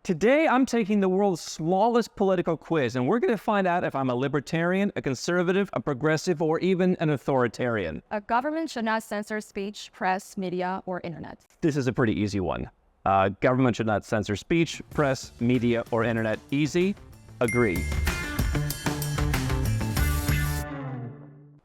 Today, I'm taking the world's smallest political quiz, and we're going to find out if I'm a libertarian, a conservative, a progressive, or even an authoritarian. A government should not censor speech, press, media, or internet. This is a pretty easy one. Government should not censor speech, press, media, or internet. Easy? Agree.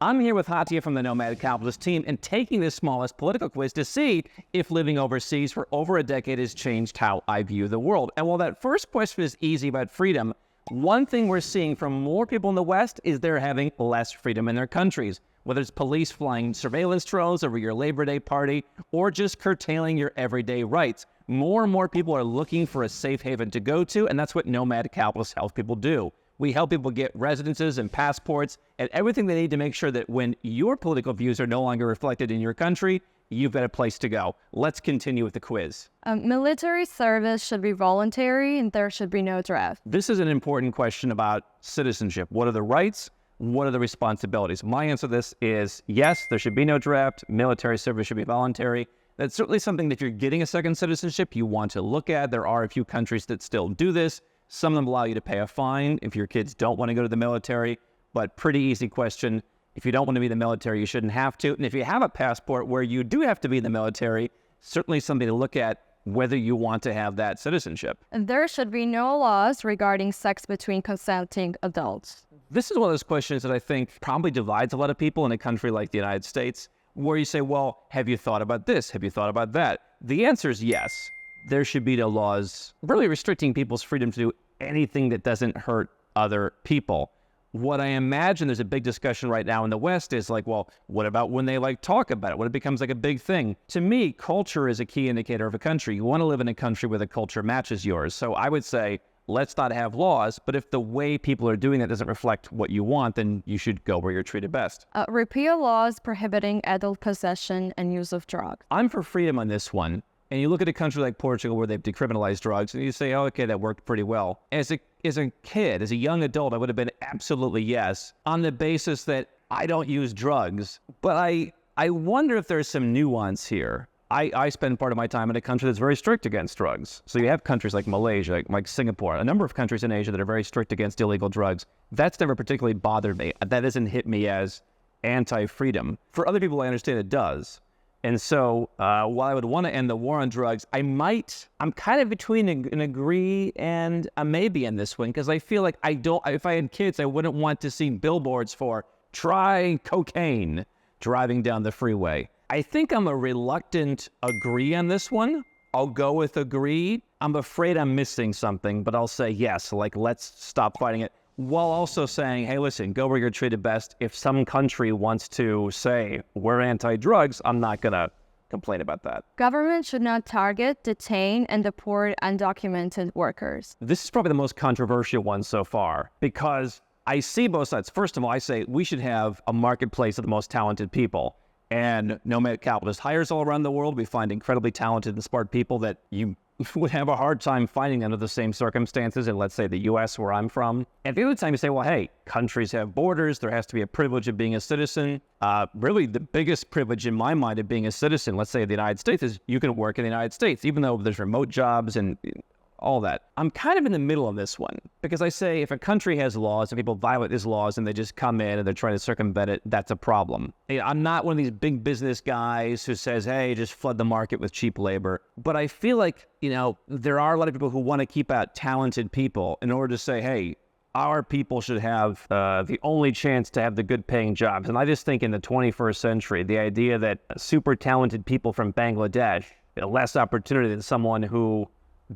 I'm here with Hatia from the Nomad Capitalist team and taking this smallest political quiz to see if living overseas for over a decade has changed how I view the world. And while that first question is easy about freedom, one thing we're seeing from more people in the West is they're having less freedom in their countries. Whether it's police flying surveillance drones over your Labor Day party or just curtailing your everyday rights. More and more people are looking for a safe haven to go to, and that's what Nomad Capitalist helps people do. We help people get residences and passports and everything they need to make sure that when your political views are no longer reflected in your country, you've got a place to go. Let's continue with the quiz. Military service should be voluntary and there should be no draft. This is an important question about citizenship. What are the rights? What are the responsibilities? My answer to this is yes, there should be no draft. Military service should be voluntary. That's certainly something that if you're getting a second citizenship, you want to look at. There are a few countries that still do this. Some of them allow you to pay a fine if your kids don't want to go to the military, but pretty easy question. If you don't want to be in the military, you shouldn't have to. And if you have a passport where you do have to be in the military, certainly something to look at whether you want to have that citizenship. And there should be no laws regarding sex between consenting adults. This is one of those questions that I think probably divides a lot of people in a country like the United States, where you say, well, have you thought about this? Have you thought about that? The answer is yes. There should be no laws really restricting people's freedom to do anything that doesn't hurt other people. What I imagine there's a big discussion right now in the West is like, well, what about when they talk about it, when it becomes like a big thing? To me, culture is a key indicator of a country. You want to live in a country where the culture matches yours. So I would say, let's not have laws, but if the way people are doing that doesn't reflect what you want, then you should go where you're treated best. Repeal laws prohibiting adult possession and use of drugs. I'm for freedom on this one. And you look at a country like Portugal where they've decriminalized drugs and you say, oh, okay, that worked pretty well. As a kid, as a young adult, I would have been absolutely yes on the basis that I don't use drugs. But I wonder if there's some nuance here. I spend part of my time in a country that's very strict against drugs. So you have countries like Malaysia, like Singapore, a number of countries in Asia that are very strict against illegal drugs. That's never particularly bothered me. That doesn't hit me as anti-freedom. For other people, I understand it does. And so while I would want to end the war on drugs, I'm kind of between an agree and a maybe in this one, because I feel like if I had kids, I wouldn't want to see billboards for try cocaine driving down the freeway. I think I'm a reluctant agree on this one. I'll go with agree. I'm afraid I'm missing something, but I'll say yes, let's stop fighting it. While also saying, hey, listen, go where you're treated best. If some country wants to say we're anti-drugs, I'm not going to complain about that. Government should not target, detain, and deport undocumented workers. This is probably the most controversial one so far because I see both sides. First of all, I say we should have a marketplace of the most talented people. And Nomad Capitalist hires all around the world. We find incredibly talented and smart people that you would have a hard time finding under the same circumstances in, let's say, the U.S. where I'm from. And the other time you say, well, hey, countries have borders. There has to be a privilege of being a citizen. Really, the biggest privilege in my mind of being a citizen, let's say in the United States, is you can work in the United States, even though there's remote jobs and all that. I'm kind of in the middle on this one because I say if a country has laws and people violate these laws and they just come in and they're trying to circumvent it, that's a problem. I'm not one of these big business guys who says, hey, just flood the market with cheap labor. But I feel like, there are a lot of people who want to keep out talented people in order to say, hey, our people should have the only chance to have the good paying jobs. And I just think in the 21st century, the idea that super talented people from Bangladesh get less opportunity than someone who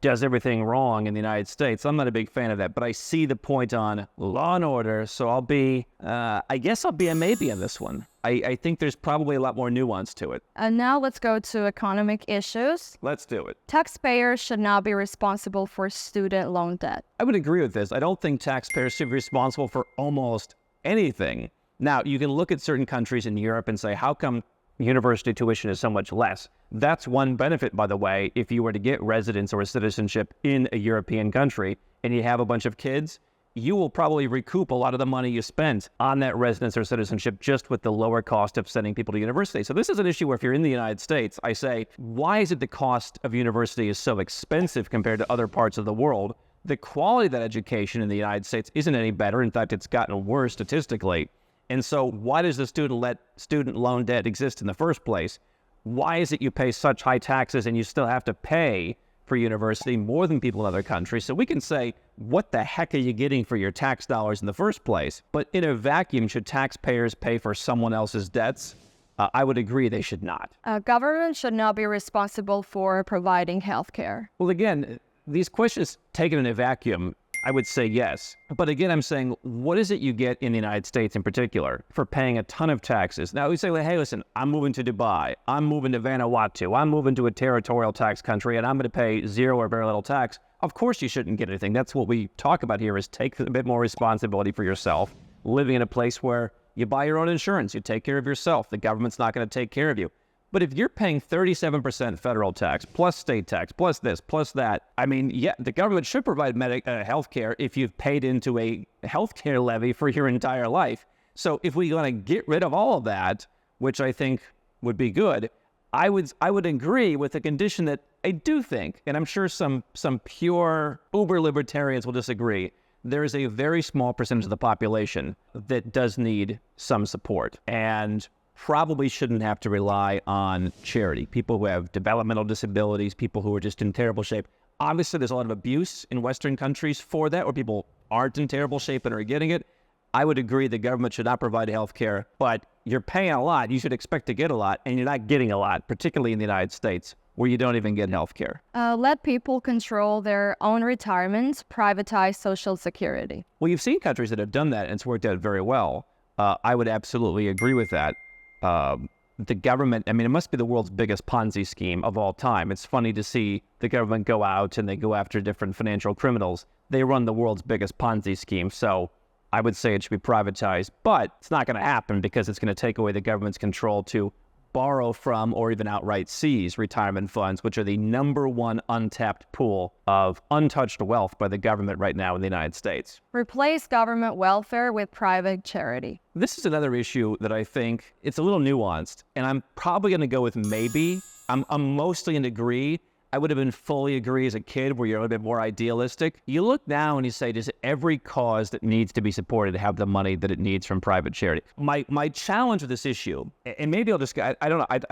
does everything wrong in the United States. I'm not a big fan of that, but I see the point on law and order, so I guess I'll be a maybe on this one. I think there's probably a lot more nuance to it. And now let's go to economic issues. Let's do it. Taxpayers should not be responsible for student loan debt. I would agree with this. I don't think taxpayers should be responsible for almost anything. Now, you can look at certain countries in Europe and say, how come university tuition is so much less? That's one benefit, by the way, if you were to get residence or a citizenship in a European country and you have a bunch of kids, you will probably recoup a lot of the money you spent on that residence or citizenship just with the lower cost of sending people to university. So this is an issue where if you're in the United States, I say, why is it the cost of university is so expensive compared to other parts of the world? The quality of that education in the United States isn't any better. In fact, it's gotten worse statistically. And so why does the student loan debt exist in the first place? Why is it you pay such high taxes and you still have to pay for university more than people in other countries? So we can say, what the heck are you getting for your tax dollars in the first place? But in a vacuum, should taxpayers pay for someone else's debts? I would agree they should not. Government should not be responsible for providing health care. Well, again, these questions taken in a vacuum, I would say yes. But again, I'm saying, what is it you get in the United States in particular for paying a ton of taxes? Now, we say, well, hey, listen, I'm moving to Dubai. I'm moving to Vanuatu. I'm moving to a territorial tax country, and I'm going to pay zero or very little tax. Of course you shouldn't get anything. That's what we talk about here, is take a bit more responsibility for yourself, living in a place where you buy your own insurance, you take care of yourself. The government's not going to take care of you. But if you're paying 37% federal tax, plus state tax, plus this, plus that, I mean, yeah, the government should provide health care if you've paid into a health care levy for your entire life. So if we're going to get rid of all of that, which I think would be good, I would agree with the condition that I do think, and I'm sure some pure uber libertarians will disagree, there is a very small percentage of the population that does need some support and probably shouldn't have to rely on charity. People who have developmental disabilities, people who are just in terrible shape. Obviously, there's a lot of abuse in Western countries for that, where people aren't in terrible shape and are getting it. I would agree the government should not provide health care, but you're paying a lot. You should expect to get a lot, and you're not getting a lot, particularly in the United States, where you don't even get health care. Let people control their own retirements, privatize Social Security. Well, you've seen countries that have done that, and it's worked out very well. I would absolutely agree with that. The government, I mean, it must be the world's biggest Ponzi scheme of all time. It's funny to see the government go out and they go after different financial criminals. They run the world's biggest Ponzi scheme. So I would say it should be privatized, but it's not going to happen because it's going to take away the government's control to borrow from or even outright seize retirement funds, which are the number one untapped pool of untouched wealth by the government right now in the United States. Replace government welfare with private charity. This is another issue that I think it's a little nuanced, and I'm probably going to go with maybe. I'm mostly in agree. I would have been fully agree as a kid where you're a little bit more idealistic. You look now and you say, does every cause that needs to be supported have the money that it needs from private charity? My challenge with this issue, and maybe I'll just, I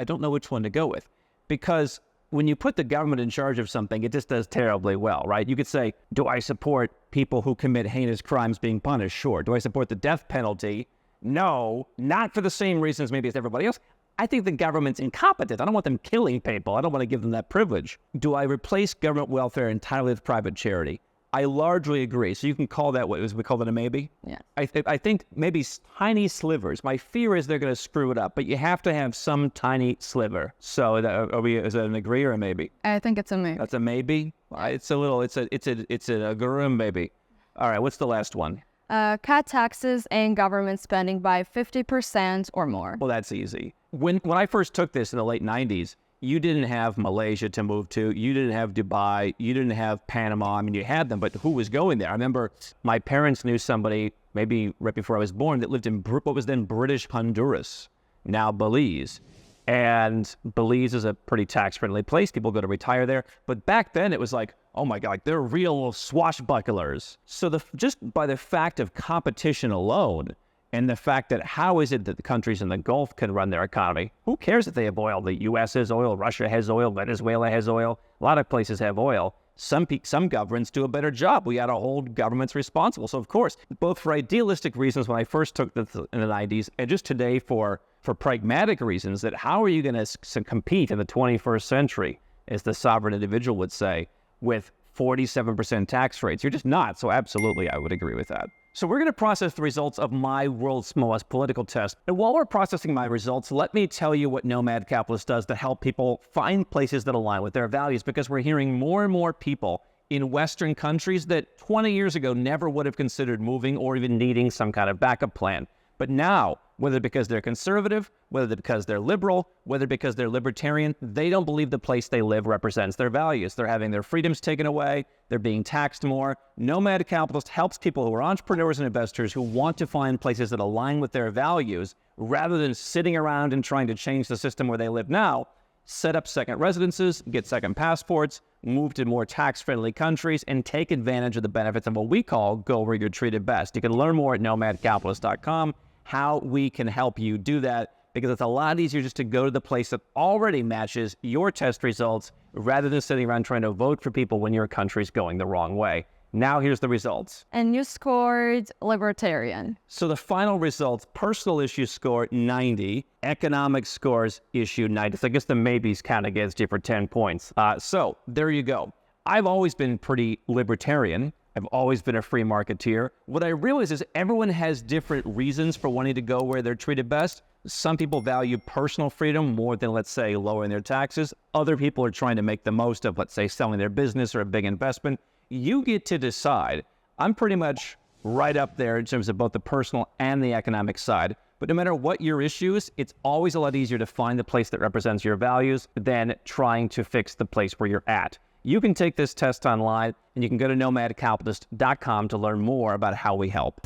don't know which one to go with, because when you put the government in charge of something, it just does terribly well, right? You could say, do I support people who commit heinous crimes being punished? Sure. Do I support the death penalty? No, not for the same reasons maybe as everybody else. I think the government's incompetent. I don't want them killing people. I don't want to give them that privilege. Do I replace government welfare entirely with private charity? I largely agree. So you can call that, what we call it, a maybe? Yeah. I think maybe tiny slivers. My fear is they're going to screw it up, but you have to have some tiny sliver. So is that an agree or a maybe? I think it's a maybe. That's a maybe? It's an agree maybe. All right, what's the last one? Cut taxes and government spending by 50% or more. Well, that's easy. When I first took this in the late 90s, you didn't have Malaysia to move to. You didn't have Dubai. You didn't have Panama. I mean, you had them, but who was going there? I remember my parents knew somebody, maybe right before I was born, that lived in what was then British Honduras, now Belize. And Belize is a pretty tax-friendly place. People go to retire there. But back then, it was like, oh my God, they're real swashbucklers. So just by the fact of competition alone, and the fact that how is it that the countries in the Gulf can run their economy? Who cares if they have oil? The U.S. has oil, Russia has oil, Venezuela has oil. A lot of places have oil. Some governments do a better job. We got to hold governments responsible. So of course, both for idealistic reasons when I first took this in the 90s, and just today for pragmatic reasons, that how are you going to compete in the 21st century, as the sovereign individual would say, with 47% tax rates? You're just not. So absolutely, I would agree with that. So we're going to process the results of my world's smallest political test. And while we're processing my results, let me tell you what Nomad Capitalist does to help people find places that align with their values, because we're hearing more and more people in Western countries that 20 years ago never would have considered moving or even needing some kind of backup plan. But now whether because they're conservative, whether because they're liberal, whether because they're libertarian. They don't believe the place they live represents their values. They're having their freedoms taken away. They're being taxed more. Nomad Capitalist helps people who are entrepreneurs and investors who want to find places that align with their values rather than sitting around and trying to change the system where they live now. Set up second residences, get second passports, move to more tax-friendly countries, and take advantage of the benefits of what we call go where you're treated best. You can learn more at nomadcapitalist.com how we can help you do that, because it's a lot easier just to go to the place that already matches your test results rather than sitting around trying to vote for people when your country's going the wrong way. Now here's the results. And you scored libertarian. So the final results, personal issues score 90, economic scores issue 90. So I guess the maybes count against you for 10 points. So there you go. I've always been pretty libertarian. I've always been a free marketeer. What I realize is everyone has different reasons for wanting to go where they're treated best. Some people value personal freedom more than, let's say, lowering their taxes. Other people are trying to make the most of, let's say, selling their business or a big investment. You get to decide. I'm pretty much right up there in terms of both the personal and the economic side. But no matter what your issue is, it's always a lot easier to find the place that represents your values than trying to fix the place where you're at. You can take this test online, and you can go to nomadcapitalist.com to learn more about how we help.